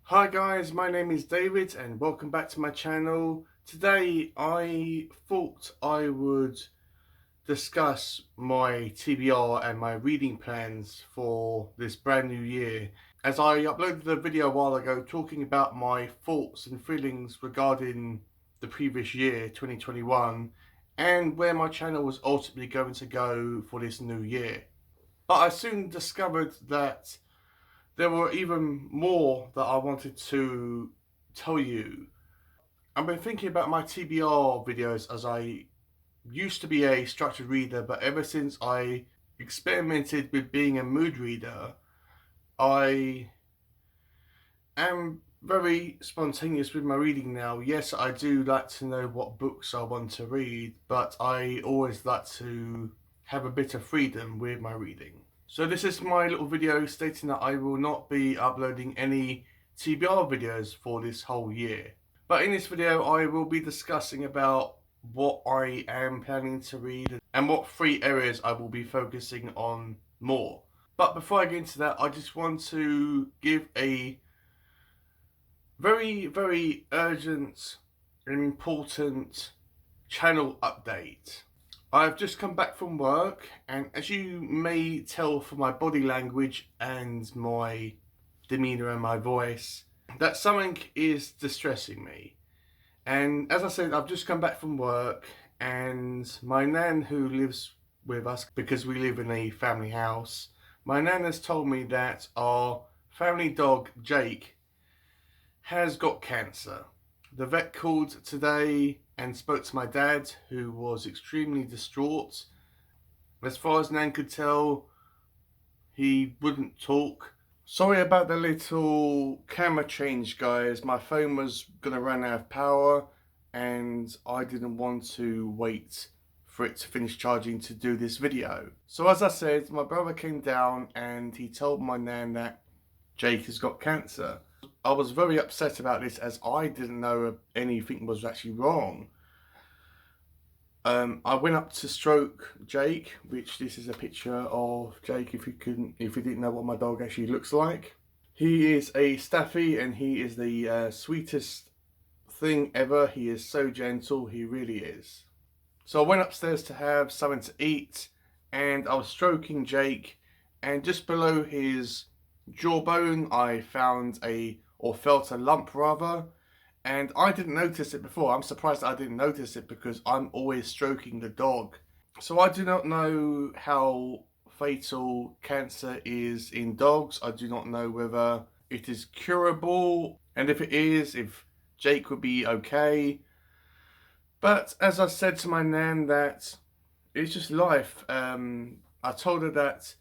Hi guys, my name is David and welcome back to my channel. Today I thought I would discuss my TBR and my reading plans for this brand new year. As I uploaded a video a while ago talking about my thoughts and feelings regarding the previous year, 2021, and where my channel was ultimately going to go for this new year. But I soon discovered that there were even more that I wanted to tell you. I've been thinking about my TBR videos as I used to be a structured reader, but ever since I experimented with being a mood reader, I am very spontaneous with my reading now. Yes, I do like to know what books I want to read, but I always like to have a bit of freedom with my reading. So this is my little video stating that I will not be uploading any TBR videos for this whole year. But in this video I will be discussing about what I am planning to read and what 3 areas I will be focusing on more. But before I get into that, I just want to give a very urgent and important channel update. I've just come back from work, and as you may tell from my body language and my demeanour and my voice, that something is distressing me. And as I said, I've just come back from work, and my nan, who lives with us because we live in a family house, my nan has told me that our family dog Jake has got cancer. The vet called today and spoke to my dad, who was extremely distraught. As far as Nan could tell, he wouldn't talk. Sorry about the little camera change, guys. My phone was gonna run out of power and I didn't want to wait for it to finish charging to do this video. So as I said, my brother came down and he told my nan that Jake has got cancer. I was very upset about this as I didn't know anything was actually wrong. I went up to stroke Jake, which this is a picture of Jake if you didn't know what my dog actually looks like. He is a Staffy and he is the sweetest thing ever. He is so gentle, he really is. So I went upstairs to have something to eat and I was stroking Jake, and just below his jawbone I found felt a lump rather, and I didn't notice it before. I'm surprised I didn't notice it because I'm always stroking the dog. So I do not know how fatal cancer is in dogs. I do not know whether it is curable, and if it is, if Jake would be okay. But as I said to my nan, that it's just life. I told her that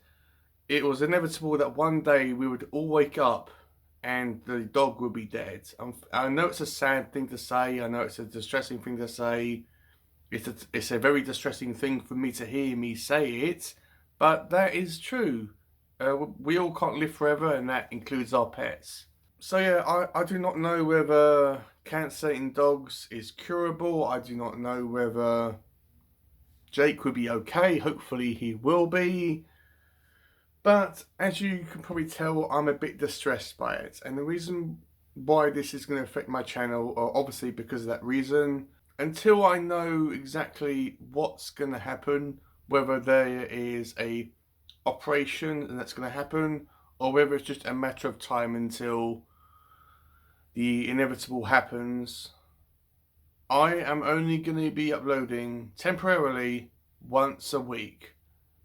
it was inevitable that one day we would all wake up and the dog would be dead. I know it's a sad thing to say. I know it's a distressing thing to say. It's a very distressing thing for me to hear me say it, but that is true. We all can't live forever, and that includes our pets. So yeah, I do not know whether cancer in dogs is curable. I do not know whether Jake would be okay. Hopefully he will be. But as you can probably tell, I'm a bit distressed by it. And the reason why this is going to affect my channel are obviously because of that reason. Until I know exactly what's going to happen, whether there is a operation and that's going to happen, or whether it's just a matter of time until the inevitable happens, I am only going to be uploading temporarily once a week.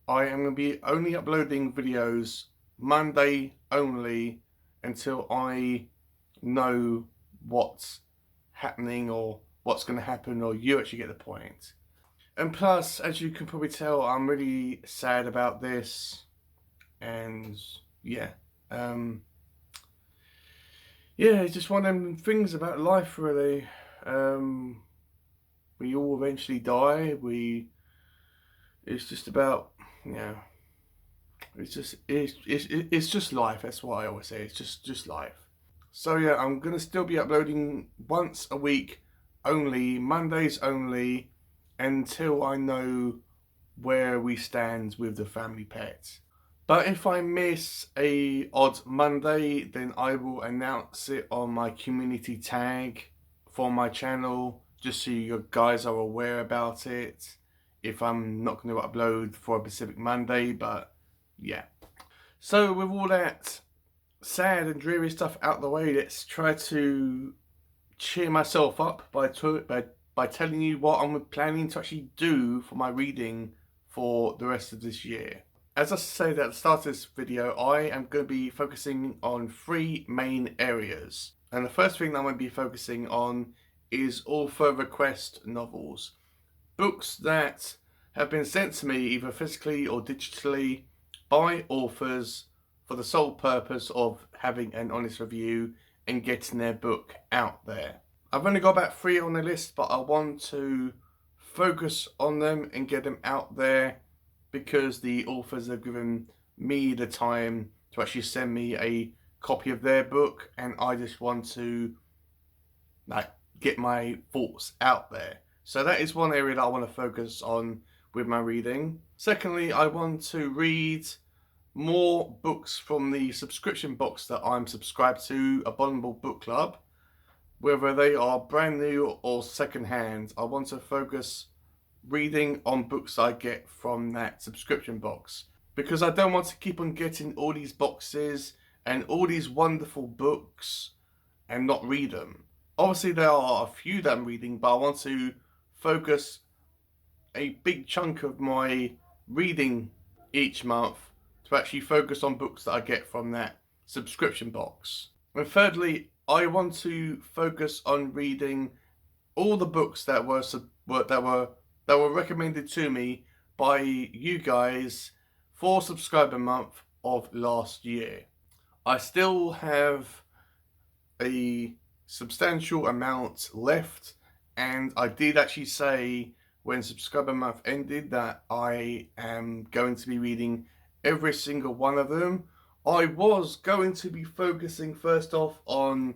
I am going to be only uploading videos Monday only until I know what's happening or what's going to happen, or you actually get the point. And plus, as you can probably tell, I'm really sad about this. And yeah, it's just one of them things about life, really. We all eventually die. It's just about, it's just life. That's what I always say. It's just life. So yeah, I'm gonna still be uploading once a week only, Mondays only, until I know where we stand with the family pets. But if I miss a odd Monday, then I will announce it on my community tag for my channel, just so you guys are aware about it. If I'm not going to upload for a specific Monday, but yeah. So with all that sad and dreary stuff out the way, let's try to cheer myself up by telling you what I'm planning to actually do for my reading for the rest of this year. As I said at the start of this video, I am going to be focusing on 3 main areas. And the first thing that I'm going to be focusing on is author request novels. Books that have been sent to me either physically or digitally by authors for the sole purpose of having an honest review and getting their book out there. I've only got about 3 on the list, but I want to focus on them and get them out there because the authors have given me the time to actually send me a copy of their book, and I just want to get my thoughts out there. So that is one area that I want to focus on with my reading. Secondly, I want to read more books from the subscription box that I'm subscribed to, Abominable Book Club. Whether they are brand new or second hand, I want to focus reading on books I get from that subscription box, because I don't want to keep on getting all these boxes and all these wonderful books and not read them. Obviously there are a few that I'm reading, but I want to focus a big chunk of my reading each month to actually focus on books that I get from that subscription box. And thirdly, I want to focus on reading all the books that were recommended to me by you guys for subscriber month of last year. I still have a substantial amount left, and I did actually say when subscriber month ended that I am going to be reading every single one of them. I was going to be focusing first off on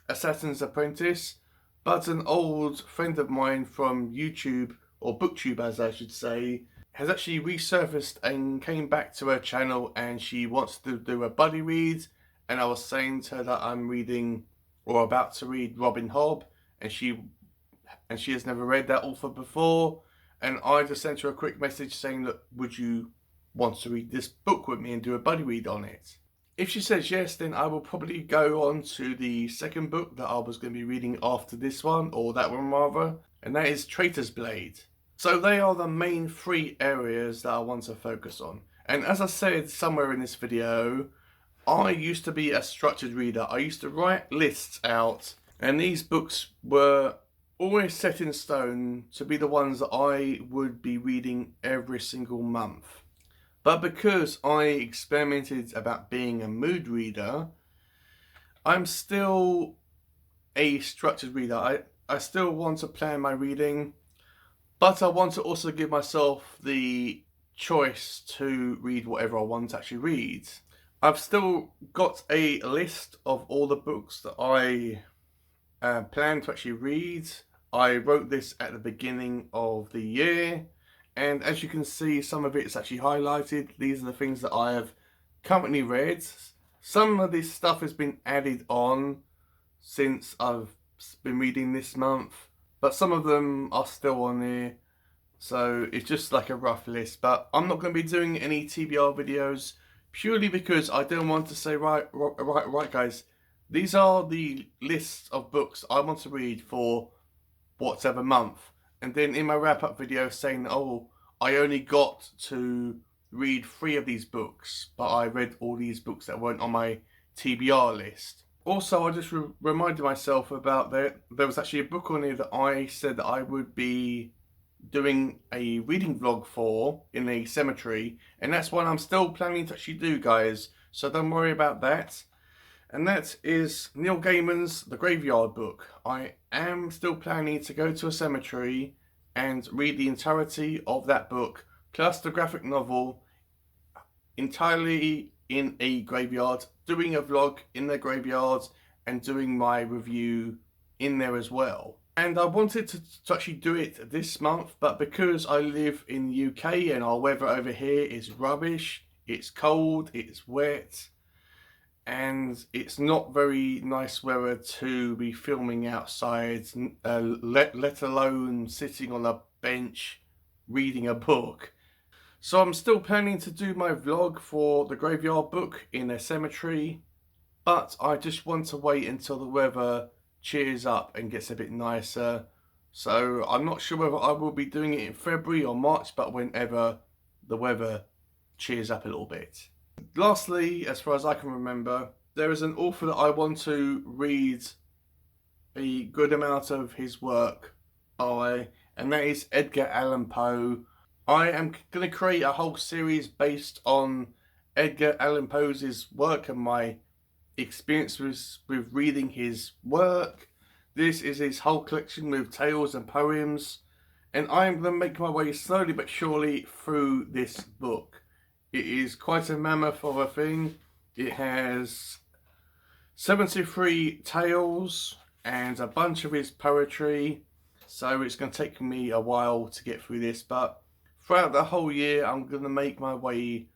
Assassin's Apprentice, but an old friend of mine from YouTube, or BookTube as I should say, has actually resurfaced and came back to her channel, and she wants to do a buddy read. And I was saying to her that I'm reading or about to read Robin Hobb, and she has never read that author before, and I just sent her a quick message saying, look, would you want to read this book with me and do a buddy read on it? If she says yes, then I will probably go on to the second book that I was going to be reading after this one, or that one rather, and that is Traitor's Blade. So they are the main 3 areas that I want to focus on. And as I said somewhere in this video, I used to be a structured reader. I used to write lists out, and these books were always set in stone to be the ones that I would be reading every single month. But because I experimented about being a mood reader, I'm still a structured reader. I still want to plan my reading, but I want to also give myself the choice to read whatever I want to actually read. I've still got a list of all the books that I plan to actually read. I wrote this at the beginning of the year, and as you can see, some of it's actually highlighted. These are the things that I have currently read. Some of this stuff has been added on since I've been reading this month, but some of them are still on there. So it's just like a rough list, but I'm not going to be doing any TBR videos purely because I don't want to say, right guys, these are the lists of books I want to read for whatever month. And then in my wrap-up video saying, oh, I only got to read 3 of these books, but I read all these books that weren't on my TBR list. Also, I just reminded myself about there was actually a book on here that I said that I would be doing a reading vlog for in a cemetery, and that's one I'm still planning to actually do, guys, so don't worry about that. And that is Neil Gaiman's The Graveyard Book. I am still planning to go to a cemetery and read the entirety of that book, plus the graphic novel, entirely in a graveyard, doing a vlog in the graveyard and doing my review in there as well. And I wanted to actually do it this month, but because I live in the UK and our weather over here is rubbish, It's cold, it's wet, and it's not very nice weather to be filming outside, let alone sitting on a bench reading a book. So I'm still planning to do my vlog for the graveyard book in a cemetery, but I just want to wait until the weather cheers up and gets a bit nicer. So I'm not sure whether I will be doing it in February or March, but whenever the weather cheers up a little bit. Lastly, as far as I can remember, there is an author that I want to read a good amount of his work by, and that is Edgar Allen Poe. I am going to create a whole series based on Edgar Allan Poe's work and my experience with reading his work. This is his whole collection with tales and poems, and I am going to make my way slowly but surely through this book. It is quite a mammoth of a thing. It has 73 tales and a bunch of his poetry, so it's going to take me a while to get through this, but throughout the whole year I'm going to make my way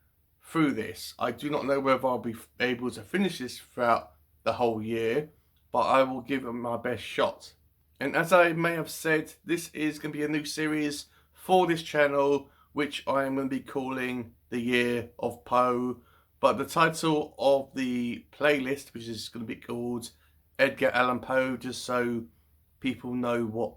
through this. I do not know whether I'll be able to finish this throughout the whole year, but I will give it my best shot. And as I may have said, this is going to be a new series for this channel, which I am going to be calling The Year of Poe. But the title of the playlist, which is going to be called Edgar Allan Poe, just so people know what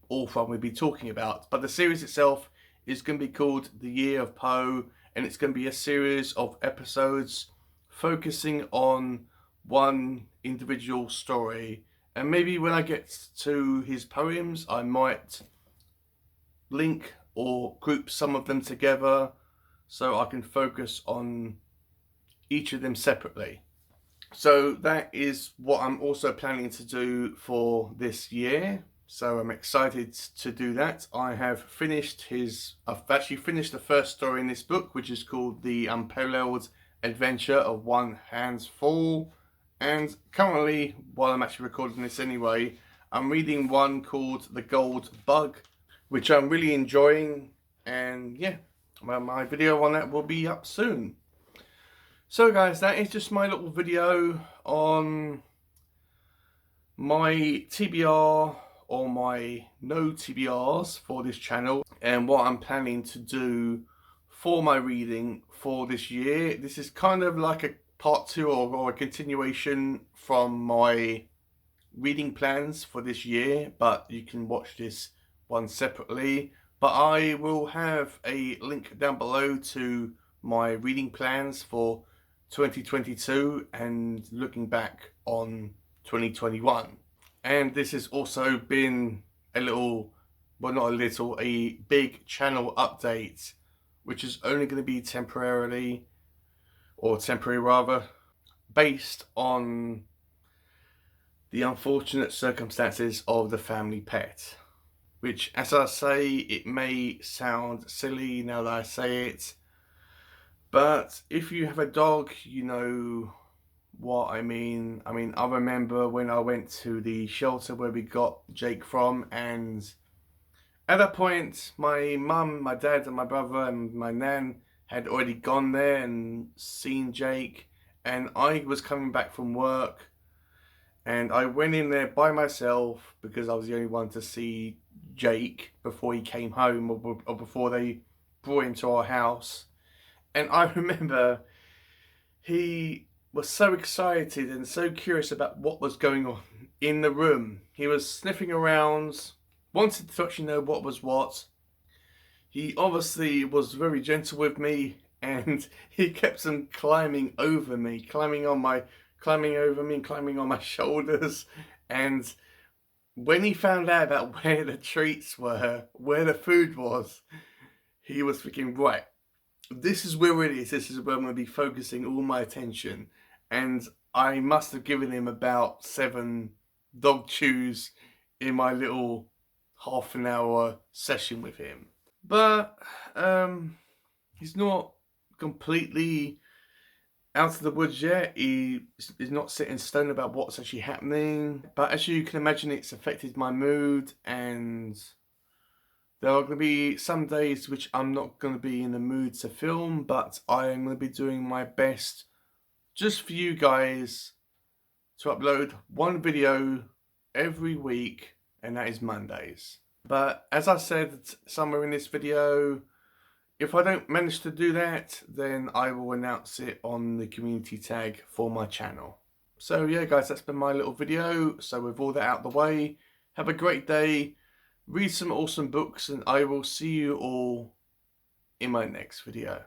author I'm going to be talking about. But the series itself is going to be called The Year of Poe, and it's going to be a series of episodes focusing on one individual story. And maybe when I get to his poems, I might link or group some of them together so I can focus on each of them separately. So that is what I'm also planning to do for this year. So I'm excited to do that. I've actually finished the first story in this book, which is called The Unparalleled Adventure of One Hand's Fall. And currently, while I'm actually recording this anyway, I'm reading one called The Gold Bug, which I'm really enjoying. And yeah, well, my video on that will be up soon. So guys, that is just my little video on my TBR or my no TBRs for this channel and what I'm planning to do for my reading for this year. This is kind of like a part 2 or a continuation from my reading plans for this year, but you can watch this one separately. But I will have a link down below to my reading plans for 2022 and looking back on 2021. And this has also been a little, well not a little, a big channel update, which is only going to be temporary rather, based on the unfortunate circumstances of the family pet. Which, as I say, it may sound silly now that I say it, but if you have a dog, you know what I mean. I remember when I went to the shelter where we got Jake from, and at that point my mum, my dad and my brother and my nan had already gone there and seen Jake, and I was coming back from work and I went in there by myself because I was the only one to see Jake before he came home or before they brought him to our house. And I remember he was so excited and so curious about what was going on in the room. He was sniffing around, wanted to actually know what was what. He obviously was very gentle with me, and he kept on climbing over me, climbing on my shoulders. And when he found out about where the treats were, where the food was, he was thinking, right, this is where it is. This is where I'm going to be focusing all my attention. And I must have given him about 7 dog chews in my little half an hour session with him. But he's not completely out of the woods yet. He is not set in stone about what's actually happening. But as you can imagine, it's affected my mood and There are going to be some days which I'm not going to be in the mood to film, but I am going to be doing my best just for you guys to upload one video every week, and that is Mondays. But as I said somewhere in this video, if I don't manage to do that, then I will announce it on the community tag for my channel. So yeah guys, that's been my little video. So with all that out the way, have a great day, read some awesome books, and I will see you all in my next video.